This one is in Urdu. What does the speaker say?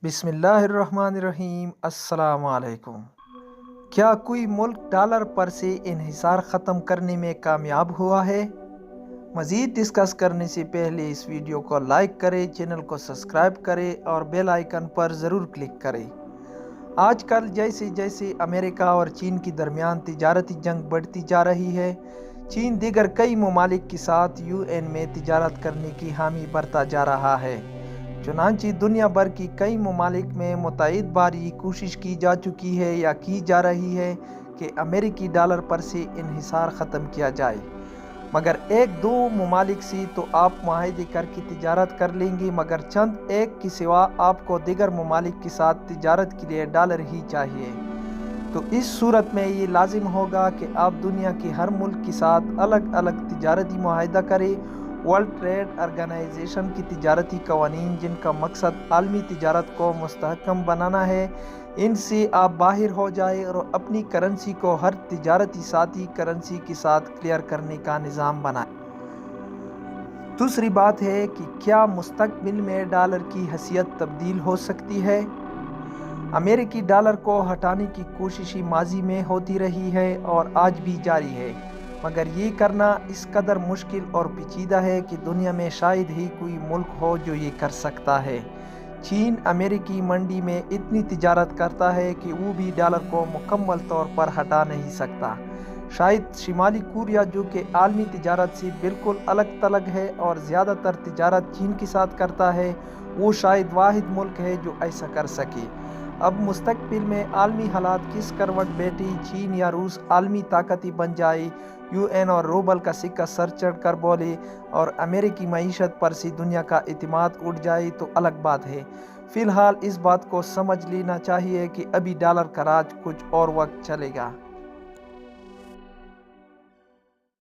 بسم اللہ الرحمن الرحیم۔ السلام علیکم۔ کیا کوئی ملک ڈالر پر سے انحصار ختم کرنے میں کامیاب ہوا ہے؟ مزید ڈسکس کرنے سے پہلے اس ویڈیو کو لائک کریں، چینل کو سبسکرائب کریں اور بیل آئیکن پر ضرور کلک کریں۔ آج کل جیسے جیسے امریکہ اور چین کے درمیان تجارتی جنگ بڑھتی جا رہی ہے، چین دیگر کئی ممالک کے ساتھ UN میں تجارت کرنے کی حامی بھرتا جا رہا ہے۔ چنانچہ دنیا بھر کی کئی ممالک میں متعدد بار یہ کوشش کی جا چکی ہے یا کی جا رہی ہے کہ امریکی ڈالر پر سے انحصار ختم کیا جائے، مگر ایک دو ممالک سے تو آپ معاہدے کر کے تجارت کر لیں گے، مگر چند ایک کے سوا آپ کو دیگر ممالک کے ساتھ تجارت کے لیے ڈالر ہی چاہیے۔ تو اس صورت میں یہ لازم ہوگا کہ آپ دنیا کے ہر ملک کے ساتھ الگ الگ تجارتی معاہدہ کریں۔ ورلڈ ٹریڈ آرگنائزیشن کی تجارتی قوانین، جن کا مقصد عالمی تجارت کو مستحکم بنانا ہے، ان سے آپ باہر ہو جائیں اور اپنی کرنسی کو ہر تجارتی ساتھی کرنسی کے ساتھ کلیئر کرنے کا نظام بنائیں۔ دوسری بات ہے کہ کیا مستقبل میں ڈالر کی حیثیت تبدیل ہو سکتی ہے؟ امریکی ڈالر کو ہٹانے کی کوششیں ماضی میں ہوتی رہی ہے اور آج بھی جاری ہے، مگر یہ کرنا اس قدر مشکل اور پیچیدہ ہے کہ دنیا میں شاید ہی کوئی ملک ہو جو یہ کر سکتا ہے۔ چین امریکی منڈی میں اتنی تجارت کرتا ہے کہ وہ بھی ڈالر کو مکمل طور پر ہٹا نہیں سکتا۔ شاید شمالی کوریا، جو کہ عالمی تجارت سے بالکل الگ تھلگ ہے اور زیادہ تر تجارت چین کے ساتھ کرتا ہے، وہ شاید واحد ملک ہے جو ایسا کر سکے۔ اب مستقبل میں عالمی حالات کس کروٹ بیٹھے، چین یا روس عالمی طاقتیں بن جائے، UN اور روبل کا سکہ سر چڑھ کر بولے اور امریکی معیشت پر سے دنیا کا اعتماد اٹھ جائے تو الگ بات ہے۔ فی الحال اس بات کو سمجھ لینا چاہیے کہ ابھی ڈالر کا راج کچھ اور وقت چلے گا۔